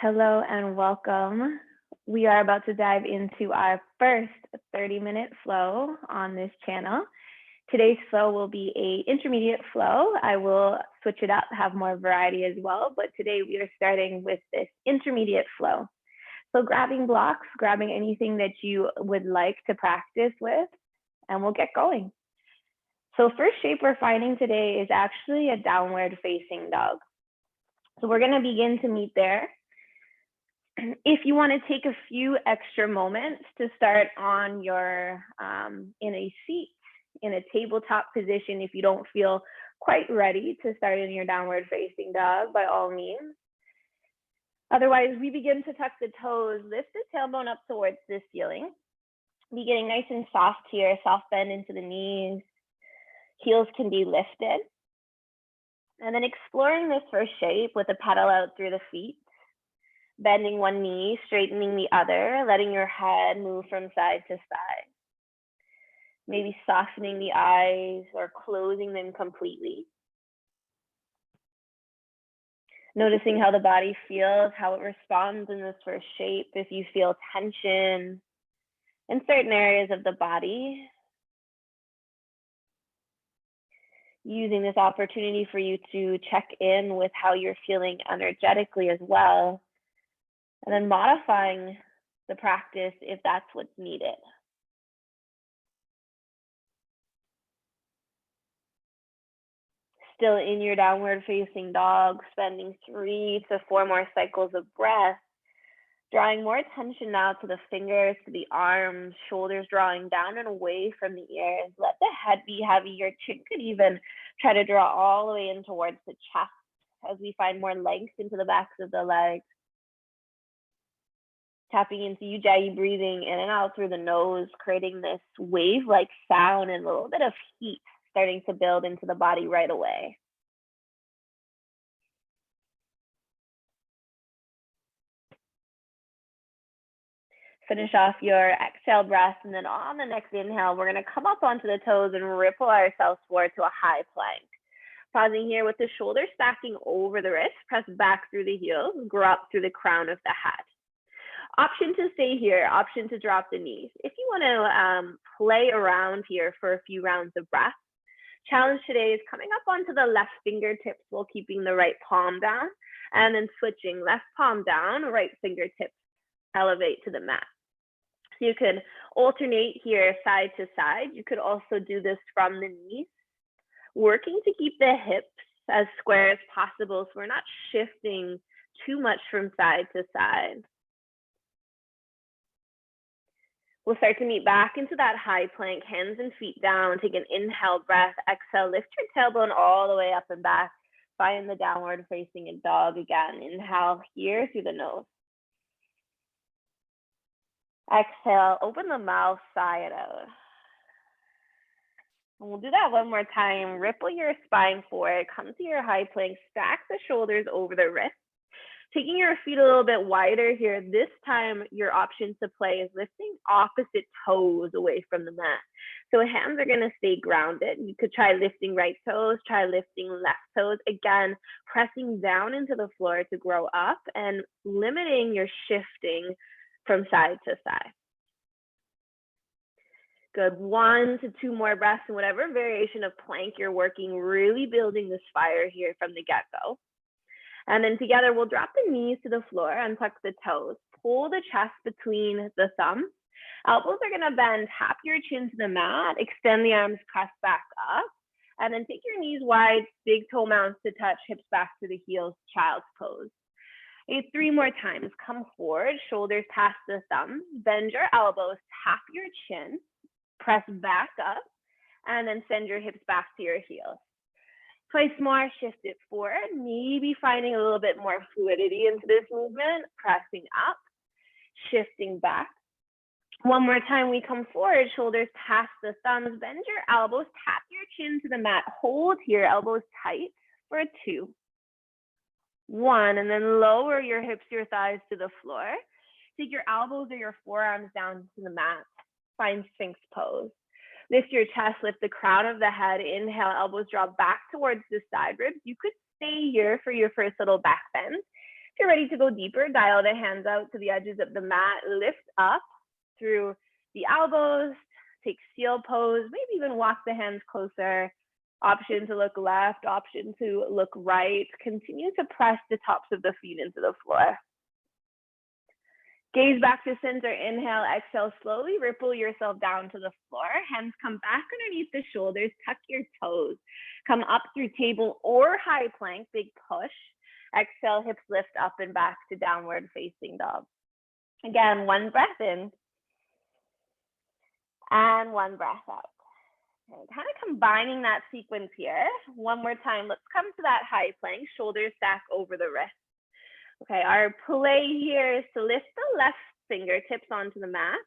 Hello and welcome. We are about to dive into our first 30-minute flow on this channel. Today's flow will be an intermediate flow. I will switch it up, have more variety as well, but today we are starting with this intermediate flow. So grabbing blocks, grabbing anything that you would like to practice with, and we'll get going. So first shape we're finding today is actually a downward facing dog. So we're gonna begin to meet there. If you want to take a few extra moments to start on your in a seat, in a tabletop position, if you don't feel quite ready to start in your downward facing dog, by all means. Otherwise, we begin to tuck the toes, lift the tailbone up towards the ceiling. Be getting nice and soft here, soft bend into the knees. Heels can be lifted. And then exploring this first shape with a pedal out through the feet. Bending one knee, straightening the other, letting your head move from side to side. Maybe softening the eyes or closing them completely. Noticing how the body feels, how it responds in this first shape. If you feel tension in certain areas of the body. Using this opportunity for you to check in with how you're feeling energetically as well. And then modifying the practice if that's what's needed. Still in your downward facing dog, spending 3 to 4 more cycles of breath. Drawing more attention now to the fingers, to the arms, shoulders drawing down and away from the ears. Let the head be heavy. Your chin could even try to draw all the way in towards the chest as we find more length into the backs of the legs. Tapping into Ujjayi, breathing in and out through the nose, creating this wave-like sound and a little bit of heat starting to build into the body right away. Finish off your exhale breath, and then on the next inhale, we're gonna come up onto the toes and ripple ourselves forward to a high plank. Pausing here with the shoulders stacking over the wrist, press back through the heels, grow up through the crown of the head. Option to stay here, option to drop the knees. If you want to play around here for a few rounds of breath, challenge today is coming up onto the left fingertips while keeping the right palm down, and then switching left palm down, right fingertips elevate to the mat. So you could alternate here side to side. You could also do this from the knees, working to keep the hips as square as possible so we're not shifting too much from side to side. We'll start to meet back into that high plank, hands and feet down. Take an inhale breath, exhale, lift your tailbone all the way up and back. Find the downward facing dog again. Inhale here through the nose. Exhale, open the mouth, sigh it out. And we'll do that one more time. Ripple your spine forward, come to your high plank, stack the shoulders over the wrists. Taking your feet a little bit wider here. This time, your option to play is lifting opposite toes away from the mat. So hands are gonna stay grounded. You could try lifting right toes, try lifting left toes. Again, pressing down into the floor to grow up and limiting your shifting from side to side. Good, 1 to 2 more breaths in whatever variation of plank you're working, really building this fire here from the get-go. And then together, we'll drop the knees to the floor, untuck the toes, pull the chest between the thumbs. Elbows are gonna bend, tap your chin to the mat, extend the arms, press back up, and then take your knees wide, big toe mounts to touch, hips back to the heels, child's pose. 3 more times, come forward, shoulders past the thumbs, bend your elbows, tap your chin, press back up, and then send your hips back to your heels. Twice more, shift it forward, maybe finding a little bit more fluidity into this movement, pressing up, shifting back. One more time, we come forward, shoulders past the thumbs, bend your elbows, tap your chin to the mat, hold here, elbows tight for 2, 1, and then lower your hips, your thighs to the floor. Take your elbows or your forearms down to the mat, find Sphinx pose. Lift your chest, lift the crown of the head. Inhale, elbows draw back towards the side ribs. You could stay here for your first little back bend. If you're ready to go deeper, dial the hands out to the edges of the mat, lift up through the elbows, take seal pose, maybe even walk the hands closer. Option to look left, option to look right. Continue to press the tops of the feet into the floor. Gaze back to center, inhale, exhale, slowly ripple yourself down to the floor. Hands come back underneath the shoulders, tuck your toes. Come up through table or high plank, big push. Exhale, hips lift up and back to downward facing dog. Again, one breath in and one breath out. Okay, kind of combining that sequence here. One more time, let's come to that high plank, shoulders stack over the wrist. Okay, our play here is to lift the left fingertips onto the mat.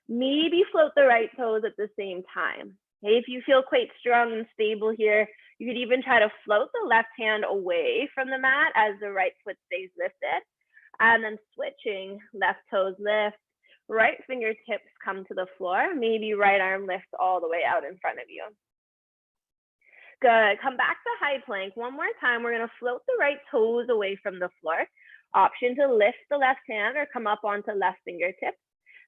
Maybe float the right toes at the same time. Okay, if you feel quite strong and stable here, you could even try to float the left hand away from the mat as the right foot stays lifted. And then switching, left toes lift, right fingertips come to the floor. Maybe right arm lifts all the way out in front of you. Good, come back to high plank. One more time, we're gonna float the right toes away from the floor. Option to lift the left hand or come up onto left fingertips.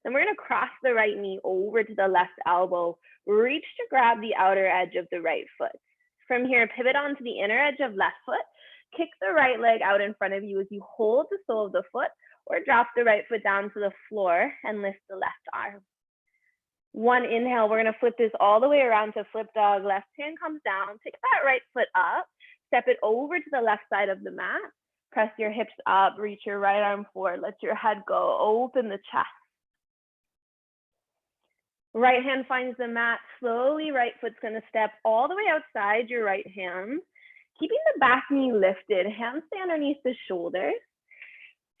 Then we're gonna cross the right knee over to the left elbow. Reach to grab the outer edge of the right foot. From here, pivot onto the inner edge of left foot. Kick the right leg out in front of you as you hold the sole of the foot, or drop the right foot down to the floor and lift the left arm. One inhale, we're gonna flip this all the way around to flip dog. Left hand comes down, pick that right foot up, step it over to the left side of the mat. Press your hips up, reach your right arm forward, let your head go, open the chest. Right hand finds the mat, slowly right foot's gonna step all the way outside your right hand. Keeping the back knee lifted, hands stay underneath the shoulders.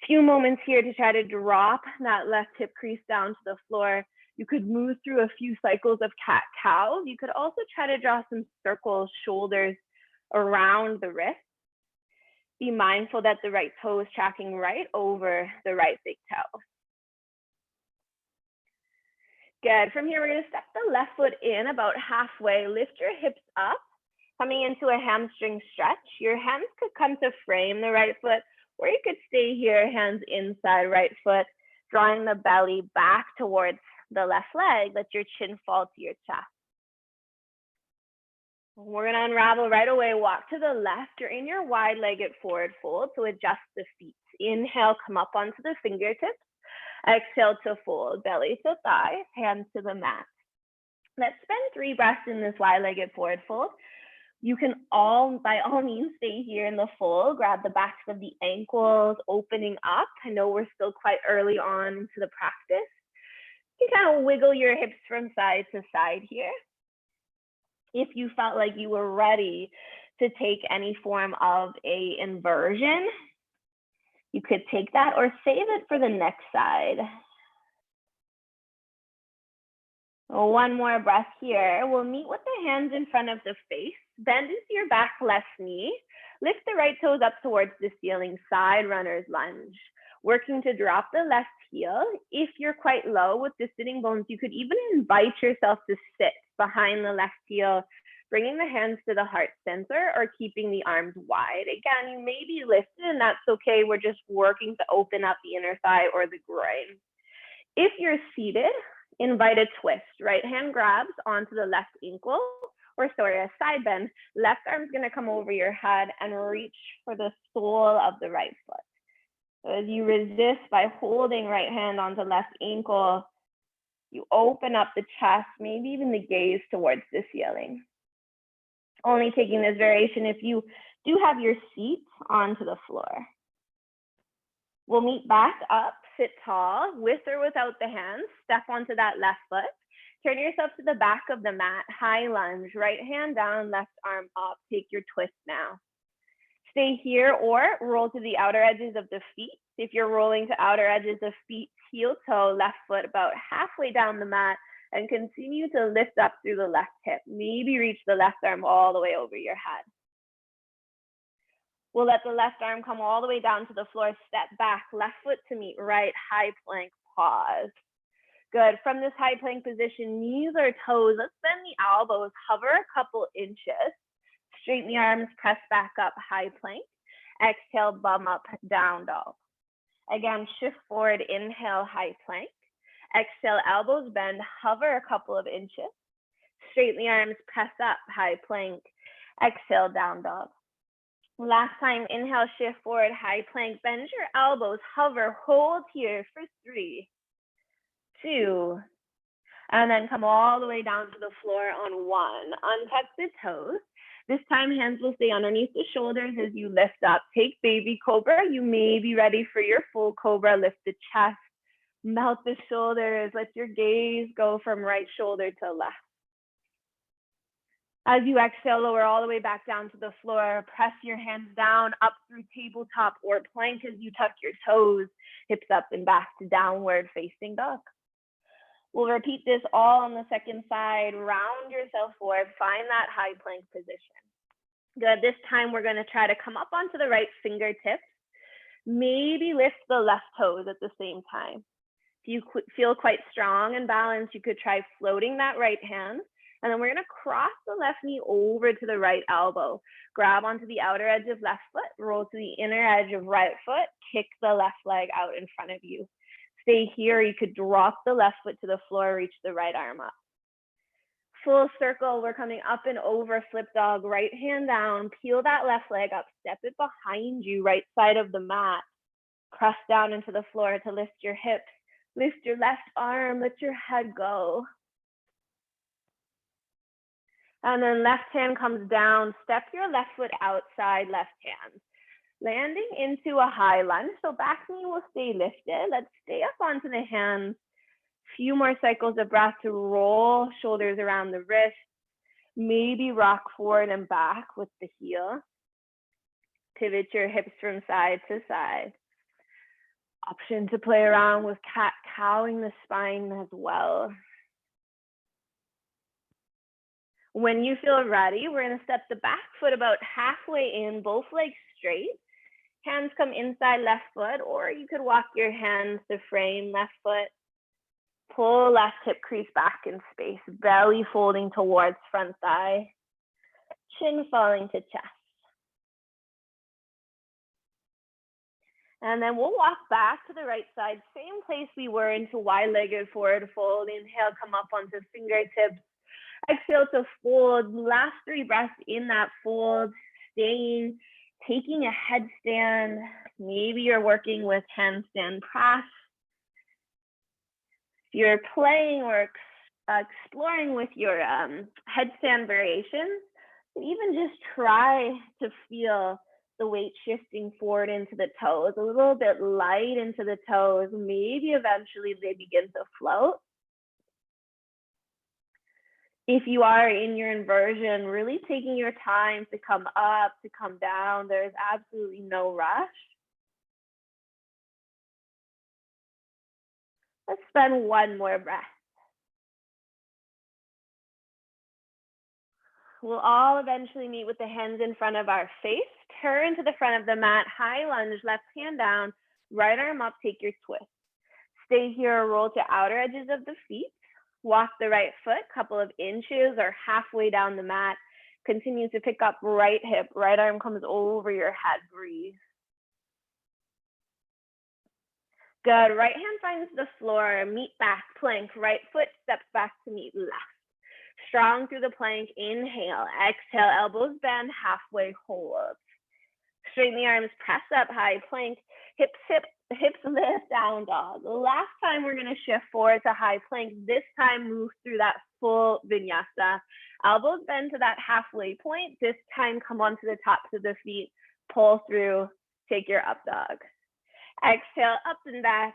Few moments here to try to drop that left hip crease down to the floor. You could move through a few cycles of cat-cow. You could also try to draw some circles, shoulders around the wrist. Be mindful that the right toe is tracking right over the right big toe. Good, from here, we're gonna step the left foot in about halfway, lift your hips up, coming into a hamstring stretch. Your hands could come to frame the right foot, or you could stay here, hands inside right foot, drawing the belly back towards the left leg. Let your chin fall to your chest. We're gonna unravel right away, walk to the left. You're in your wide-legged forward fold, so adjust the feet. Inhale, come up onto the fingertips. Exhale to fold, belly to thighs, hands to the mat. Let's spend 3 breaths in this wide-legged forward fold. You can by all means, stay here in the fold, grab the backs of the ankles, opening up. I know we're still quite early on into the practice. You can kind of wiggle your hips from side to side here. If you felt like you were ready to take any form of a inversion, you could take that or save it for the next side. One more breath here. We'll meet with the hands in front of the face. Bend into your back left knee. Lift the right toes up towards the ceiling, side runner's lunge. Working to drop the left heel. If you're quite low with the sitting bones, you could even invite yourself to sit behind the left heel, bringing the hands to the heart center or keeping the arms wide. Again, you may be lifted and that's okay. We're just working to open up the inner thigh or the groin. If you're seated, invite a twist. Right hand grabs onto the left ankle, or sorry, a side bend. Left arm's gonna come over your head and reach for the sole of the right foot. So as you resist by holding right hand onto left ankle, you open up the chest, maybe even the gaze towards the ceiling. Only taking this variation if you do have your seat onto the floor. We'll meet back up, sit tall, with or without the hands, step onto that left foot. Turn yourself to the back of the mat, high lunge, right hand down, left arm up, take your twist now. Stay here or roll to the outer edges of the feet. If you're rolling to outer edges of feet, heel toe, left foot about halfway down the mat and continue to lift up through the left hip. Maybe reach the left arm all the way over your head. We'll let the left arm come all the way down to the floor, step back, left foot to meet right, high plank, pause. Good, from this high plank position, knees or toes, let's bend the elbows, hover a couple inches, straighten the arms, press back up, high plank. Exhale, bum up, down dog. Again, shift forward, inhale, high plank. Exhale, elbows bend, hover a couple of inches. Straighten the arms, press up, high plank. Exhale, down dog. Last time, inhale, shift forward, high plank. Bend your elbows, hover, hold here for 3, 2, and then come all the way down to the floor on 1. Untuck the toes. This time, hands will stay underneath the shoulders as you lift up. Take baby cobra. You may be ready for your full cobra. Lift the chest, melt the shoulders. Let your gaze go from right shoulder to left. As you exhale, lower all the way back down to the floor. Press your hands down, up through tabletop or plank as you tuck your toes, hips up and back to downward facing dog. We'll repeat this all on the second side. Round yourself forward, find that high plank position. Good, this time we're gonna try to come up onto the right fingertips. Maybe lift the left toes at the same time. If you feel quite strong and balanced, you could try floating that right hand. And then we're gonna cross the left knee over to the right elbow. Grab onto the outer edge of left foot, roll to the inner edge of right foot, kick the left leg out in front of you. Stay here, you could drop the left foot to the floor, reach the right arm up. Full circle, we're coming up and over, flip dog, right hand down, peel that left leg up, step it behind you, right side of the mat. Press down into the floor to lift your hips, lift your left arm, let your head go. And then left hand comes down, step your left foot outside left hand. Landing into a high lunge, so back knee will stay lifted. Let's stay up onto the hands. Few more cycles of breath to roll shoulders around the wrist. Maybe rock forward and back with the heel. Pivot your hips from side to side. Option to play around with cat-cowing the spine as well. When you feel ready, we're gonna step the back foot about halfway in, both legs straight. Hands come inside left foot, or you could walk your hands to frame left foot. Pull left hip crease back in space, belly folding towards front thigh, chin falling to chest. And then we'll walk back to the right side, same place we were, into wide-legged forward fold. Inhale, come up onto fingertips. Exhale to fold. Last 3 breaths in that fold, staying, taking a headstand. Maybe you're working with handstand press. If you're playing or exploring with your headstand variations, even just try to feel the weight shifting forward into the toes, a little bit light into the toes. Maybe eventually they begin to float. If you are in your inversion, really taking your time to come up, to come down. There's absolutely no rush. Let's spend 1 more breath. We'll all eventually meet with the hands in front of our face. Turn to the front of the mat, high lunge, left hand down, right arm up, take your twist. Stay here, roll to outer edges of the feet. Walk the right foot, couple of inches or halfway down the mat. Continue to pick up right hip, right arm comes over your head, breathe. Good, right hand finds the floor, meet back, plank, right foot steps back to meet left. Strong through the plank, inhale, exhale, elbows bend, halfway hold. Straighten the arms, press up, high plank, hips lift, down dog. Last time we're gonna shift forward to high plank. This time move through that full vinyasa. Elbows bend to that halfway point. This time come onto the tops of the feet, pull through, take your up dog. Exhale, up and back,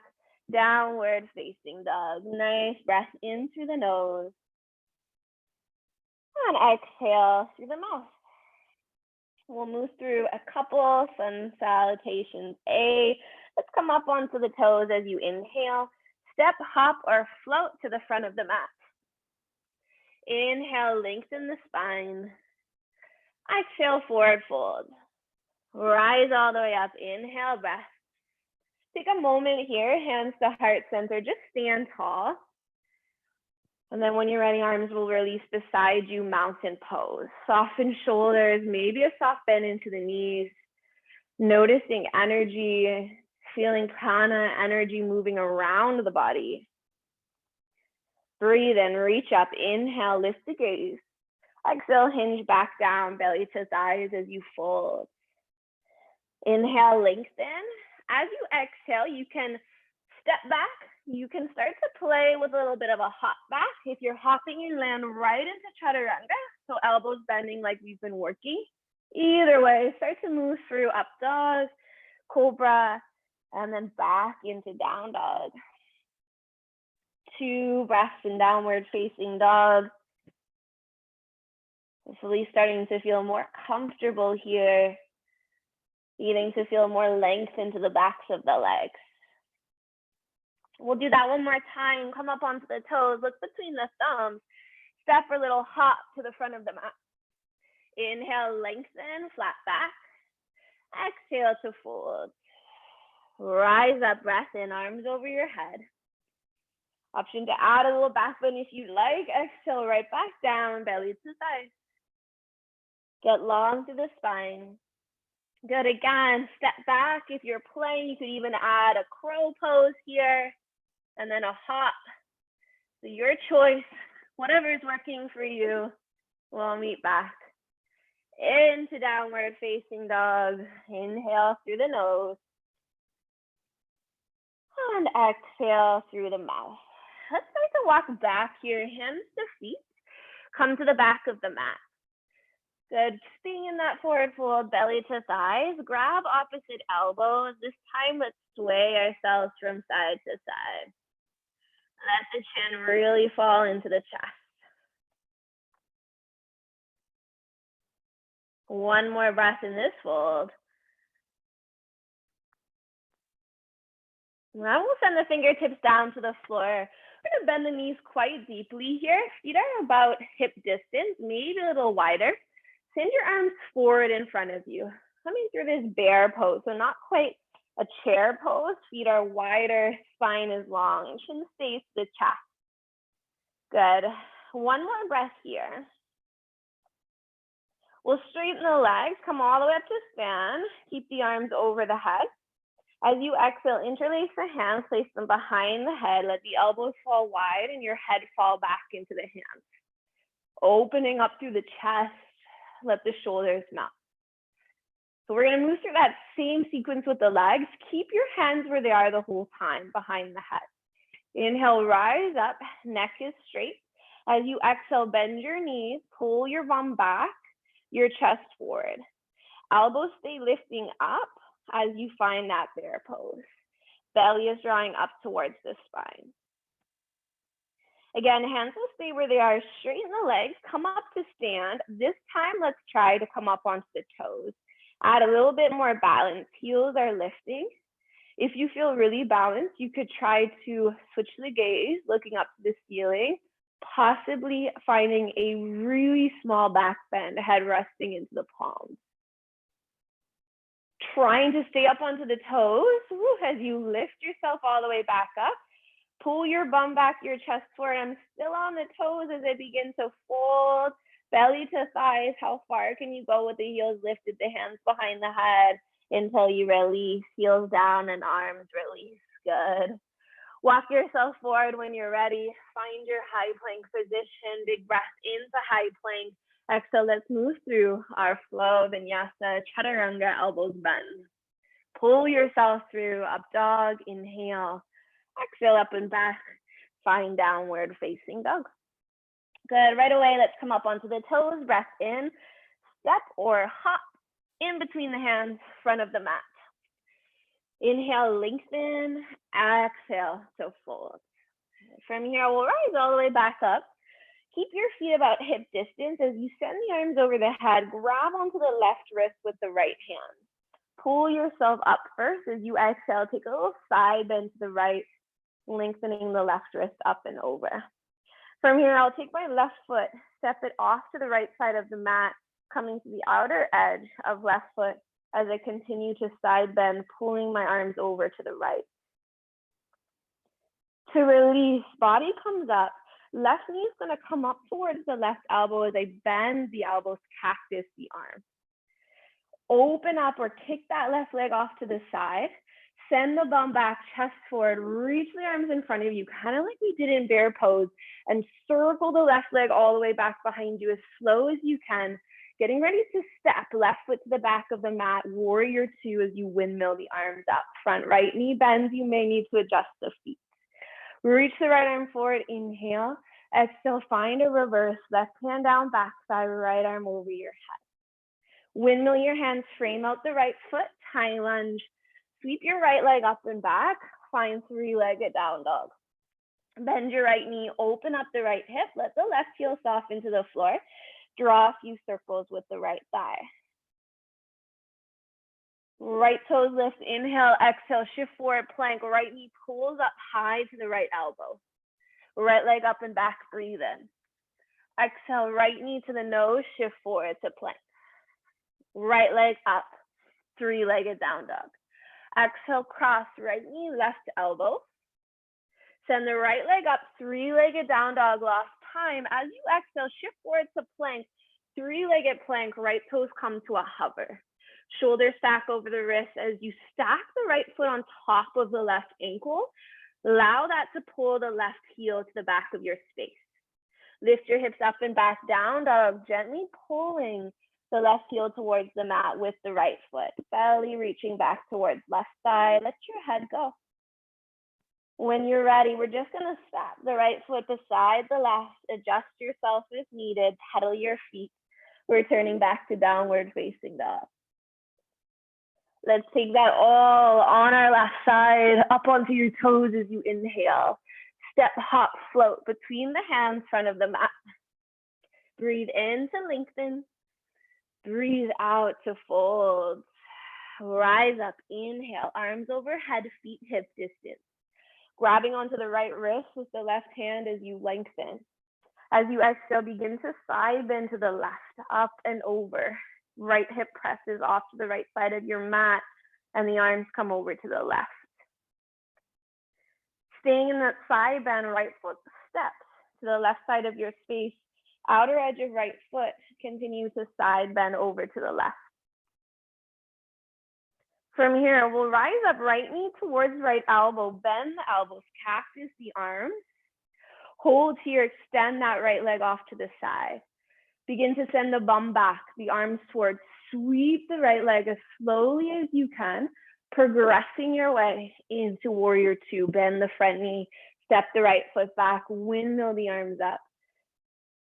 downward facing dog. Nice breath in through the nose. And exhale through the mouth. We'll move through a couple sun salutations. Let's come up onto the toes as you inhale. Step, hop, or float to the front of the mat. Inhale, lengthen the spine. Exhale, forward fold. Rise all the way up. Inhale, breath. Take a moment here, hands to heart center. Just stand tall. And then when you're ready, arms will release beside you, mountain pose. Soften shoulders, maybe a soft bend into the knees. Noticing energy, feeling prana energy moving around the body. Breathe in, reach up, inhale, lift the gaze. Exhale, hinge back down, belly to thighs as you fold. Inhale, lengthen. As you exhale, you can step back. You can start to play with a little bit of a hop back. If you're hopping, you land right into chaturanga, so elbows bending like we've been working. Either way, start to move through up dog, cobra, and then back into down dog. 2 breaths in downward facing dog. Hopefully starting to feel more comfortable here, beginning to feel more length into the backs of the legs. We'll do that one more time. Come up onto the toes, look between the thumbs, step or little hop to the front of the mat. Inhale, lengthen, flat back. Exhale to fold. Rise up, breath in, arms over your head. Option to add a little back bend if you'd like. Exhale, right back down, belly to thighs. Get long through the spine. Good, again, step back. If you're playing, you could even add a crow pose here, and then a hop. So your choice, whatever is working for you. We'll meet back. Into downward facing dog. Inhale through the nose. And exhale through the mouth. Let's start to walk back here, hands to feet. Come to the back of the mat. Good, staying in that forward fold, belly to thighs. Grab opposite elbows. This time, let's sway ourselves from side to side. Let the chin really fall into the chest. One more breath in this fold. Now we'll send the fingertips down to the floor. We're gonna bend the knees quite deeply here. Feet are about hip distance, maybe a little wider. Send your arms forward in front of you. Coming through this bear pose, so not quite a chair pose. Feet are wider, spine is long, chin stays to the chest. Good. One more breath here. We'll straighten the legs, come all the way up to stand. Keep the arms over the head. As you exhale, interlace the hands, place them behind the head. Let the elbows fall wide and your head fall back into the hands. Opening up through the chest, let the shoulders melt. So we're gonna move through that same sequence with the legs. Keep your hands where they are the whole time, behind the head. Inhale, rise up, neck is straight. As you exhale, bend your knees, pull your bum back, your chest forward. Elbows stay lifting up as you find that bear pose. Belly is drawing up towards the spine. Again, hands will stay where they are. Straighten the legs, come up to stand. This time, let's try to come up onto the toes. Add a little bit more balance. Heels are lifting. If you feel really balanced, you could try to switch the gaze, looking up to the ceiling, possibly finding a really small back bend, head resting into the palms. Trying to stay up onto the toes. As you lift yourself all the way back up, pull your bum back, your chest forward. I'm still on the toes as I begin to fold. Belly to thighs. How far can you go with the heels lifted, the hands behind the head until you release? Heels down and arms release. Good. Walk yourself forward when you're ready. Find your high plank position. Big breath into high plank. Exhale, let's move through our flow, Vinyasa, chaturanga, elbows bend. Pull yourself through, up dog, inhale. Exhale, up and back. Find downward facing dog. Good, right away, let's come up onto the toes. Breath in, step or hop in between the hands, front of the mat. Inhale, lengthen, exhale, so fold. From here, we'll rise all the way back up. Keep your feet about hip distance. As you send the arms over the head, grab onto the left wrist with the right hand. Pull yourself up first. As you exhale, take a little side bend to the right, lengthening the left wrist up and over. From here, I'll take my left foot, step it off to the right side of the mat, coming to the outer edge of left foot as I continue to side bend, pulling my arms over to the right. To release, body comes up. Left knee is gonna come up towards the left elbow as I bend the elbows, cactus the arm. Open up or kick that left leg off to the side. Send the bum back, chest forward, reach the arms in front of you, kind of like we did in bear pose, and circle the left leg all the way back behind you as slow as you can. Getting ready to step left foot to the back of the mat, warrior two as you windmill the arms up. Front right knee bends, you may need to adjust the feet. Reach the right arm forward, inhale. Exhale, find a reverse, left hand down, back side, right arm over your head. Windmill your hands, frame out the right foot, high lunge. Sweep your right leg up and back, find three-legged down dog. Bend your right knee, open up the right hip, let the left heel soften to the floor. Draw a few circles with the right thigh. Right toes lift, inhale, exhale, shift forward, plank, right knee pulls up high to the right elbow. Right leg up and back, breathe in. Exhale, right knee to the nose, shift forward to plank. Right leg up, three-legged down dog. Exhale, cross, right knee, left elbow. Send the right leg up, three-legged down dog, lost time. As you exhale, shift forward to plank, three-legged plank, right toes come to a hover. Shoulders stack over the wrist as you stack the right foot on top of the left ankle. Allow that to pull the left heel to the back of your space. Lift your hips up and back, down dog, gently pulling the left heel towards the mat with the right foot. Belly reaching back towards left thigh. Let your head go. When you're ready, we're just gonna step the right foot beside the left, adjust yourself if needed, pedal your feet. We're turning back to downward facing dog. Let's take that all on our left side, up onto your toes as you inhale. Step, hop, float between the hands, front of the mat. Breathe in to lengthen. Breathe out to fold. Rise up, inhale, arms overhead, feet hip distance. Grabbing onto the right wrist with the left hand as you lengthen. As you exhale, begin to side bend to the left, up and over. Right hip presses off to the right side of your mat and the arms come over to the left. Staying in that side bend, right foot steps to the left side of your space. Outer edge of right foot, continue to side bend over to the left. From here, we'll rise up, right knee towards right elbow, bend the elbows, cactus the arms. Hold here, extend that right leg off to the side. Begin to send the bum back, the arms towards, sweep the right leg as slowly as you can, progressing your way into warrior two. Bend the front knee, step the right foot back, windmill the arms up.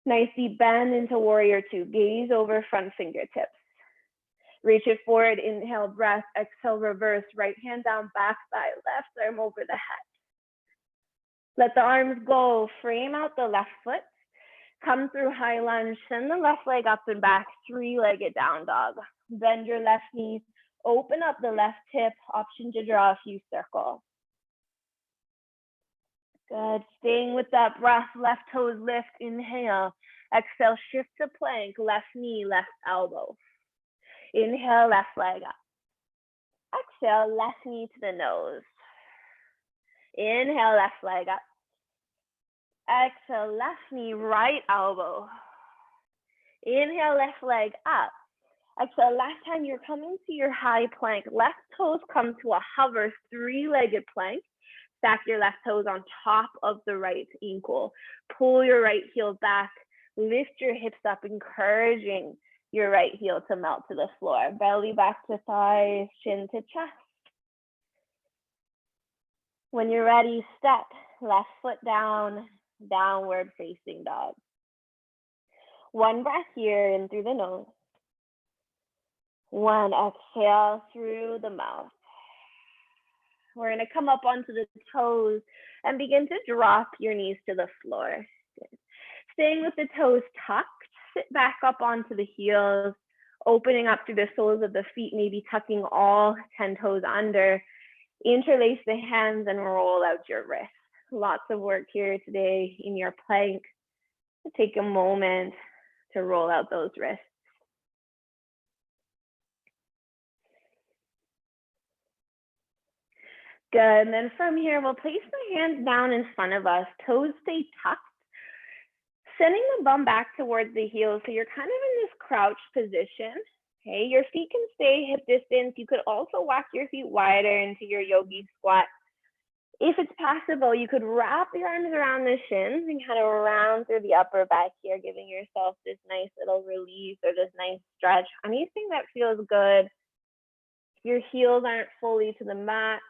Nice deep bend into warrior two, gaze over front fingertips. Reach it forward, inhale, breath, exhale, reverse, right hand down, back thigh, left arm over the head. Let the arms go, frame out the left foot, come through high lunge, send the left leg up and back, three-legged down dog. Bend your left knee, open up the left hip, option to draw a few circles. Good, staying with that breath, left toes lift, inhale, exhale, shift to plank, left knee, left elbow. Inhale, left leg up. Exhale, left knee to the nose. Inhale, left leg up. Exhale, left knee, right elbow. Inhale, left leg up. Exhale, last time you're coming to your high plank. Left toes come to a hover, three-legged plank. Stack your left toes on top of the right ankle. Pull your right heel back. Lift your hips up, encouraging your right heel to melt to the floor. Belly back to thighs, chin to chest. When you're ready, step left foot down, downward facing dog. One breath here in through the nose. One exhale through the mouth. We're going to come up onto the toes and begin to drop your knees to the floor. Staying with the toes tucked, sit back up onto the heels, opening up through the soles of the feet, maybe tucking all 10 toes under. Interlace the hands and roll out your wrists. Lots of work here today in your plank. Take a moment to roll out those wrists. Good, and then from here, we'll place the hands down in front of us, toes stay tucked, sending the bum back towards the heels. So you're kind of in this crouch position. Okay, your feet can stay hip distance. You could also walk your feet wider into your yogi squat. If it's possible, you could wrap your arms around the shins and kind of round through the upper back here, giving yourself this nice little release or this nice stretch. Anything that feels good. If your heels aren't fully to the mat,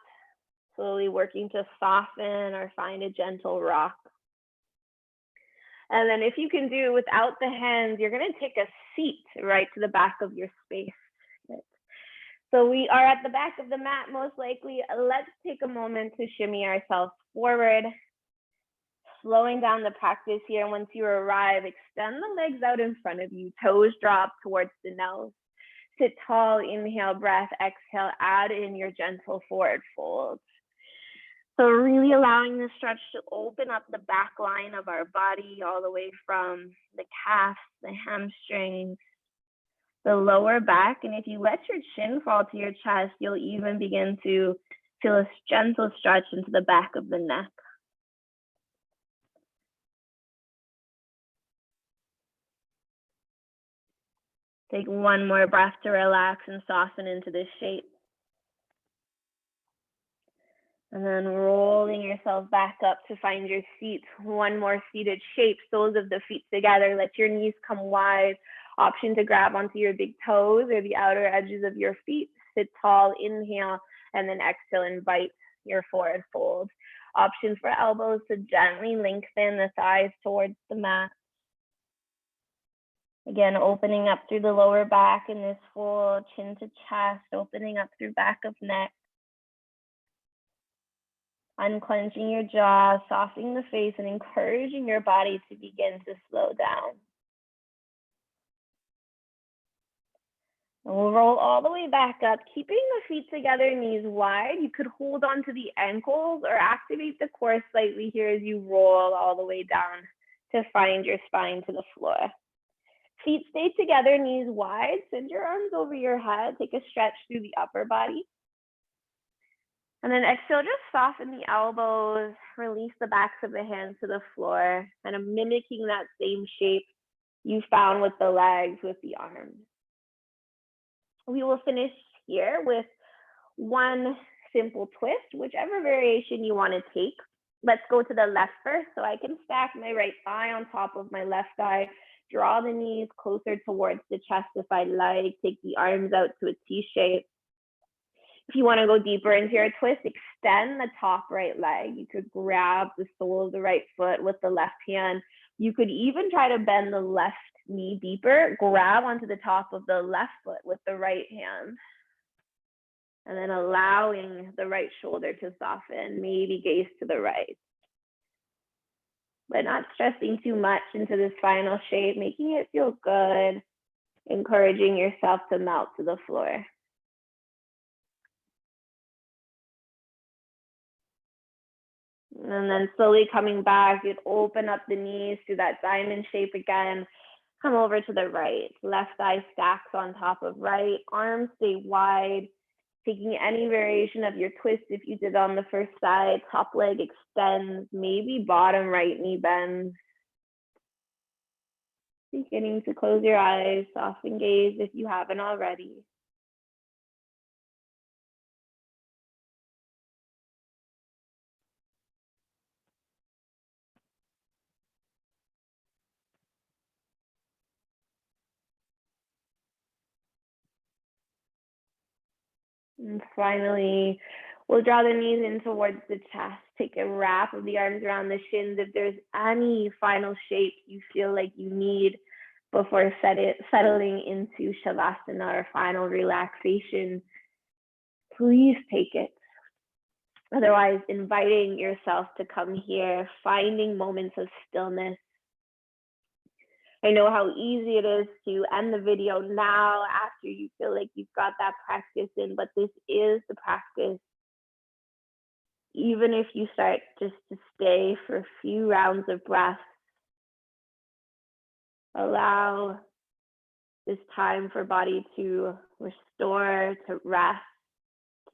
slowly working to soften or find a gentle rock. And then if you can do without the hands, you're going to take a seat right to the back of your space. So we are at the back of the mat, most likely. Let's take a moment to shimmy ourselves forward, slowing down the practice here. Once you arrive, extend the legs out in front of you, toes drop towards the nose. Sit tall, inhale, breath, exhale, add in your gentle forward fold. So really allowing the stretch to open up the back line of our body all the way from the calves, the hamstrings, the lower back. And if you let your chin fall to your chest, you'll even begin to feel a gentle stretch into the back of the neck. Take one more breath to relax and soften into this shape. And then rolling yourself back up to find your seat. One more seated shape, soles of the feet together. Let your knees come wide. Option to grab onto your big toes or the outer edges of your feet. Sit tall, inhale, and then exhale, invite your forward fold. Option for elbows to gently lengthen the thighs towards the mat. Again, opening up through the lower back in this fold, chin to chest, opening up through back of neck. Unclenching your jaw, softening the face, and encouraging your body to begin to slow down. And we'll roll all the way back up, keeping the feet together, knees wide. You could hold on to the ankles or activate the core slightly here as you roll all the way down to find your spine to the floor. Feet stay together, knees wide. Send your arms over your head. Take a stretch through the upper body. And then exhale, just soften the elbows, release the backs of the hands to the floor, kind of mimicking that same shape you found with the legs, with the arms. We will finish here with one simple twist, whichever variation you want to take. Let's go to the left first. So I can stack my right thigh on top of my left thigh, draw the knees closer towards the chest if I like, take the arms out to a T shape. If you want to go deeper into your twist, extend the top right leg. You could grab the sole of the right foot with the left hand. You could even try to bend the left knee deeper, grab onto the top of the left foot with the right hand. And then allowing the right shoulder to soften, maybe gaze to the right. But not stressing too much into this final shape, making it feel good, encouraging yourself to melt to the floor. And then slowly coming back, you'd open up the knees to that diamond shape again. Come over to the right. Left thigh stacks on top of right. Arms stay wide. Taking any variation of your twist if you did on the first side. Top leg extends. Maybe bottom right knee bends. Beginning to close your eyes. Soften gaze if you haven't already. And finally, we'll draw the knees in towards the chest. Take a wrap of the arms around the shins. If there's any final shape you feel like you need before settling into Shavasana or final relaxation, please take it. Otherwise, inviting yourself to come here, finding moments of stillness. I know how easy it is to end the video now after you feel like you've got that practice in, but this is the practice. Even if you start just to stay for a few rounds of breath, allow this time for body to restore, to rest,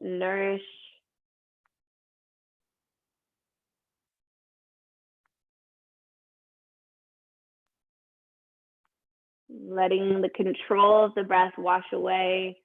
to nourish. letting the control of the breath wash away.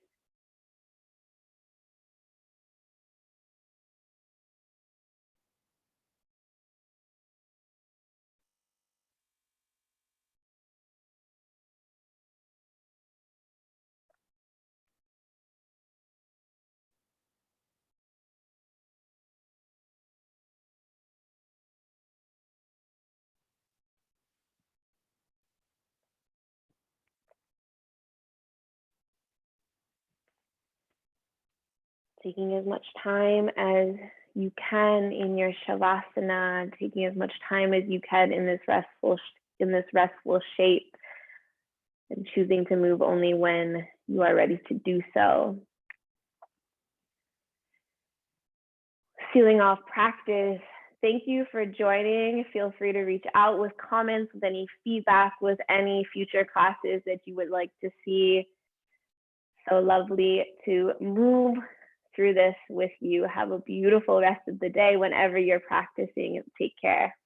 Taking as much time as you can in your shavasana, taking as much time as you can in this restful shape, and choosing to move only when you are ready to do so. Sealing off practice. Thank you for joining. Feel free to reach out with comments, with any feedback, with any future classes that you would like to see. So lovely to move through this with you. Have a beautiful rest of the day whenever you're practicing. Take care.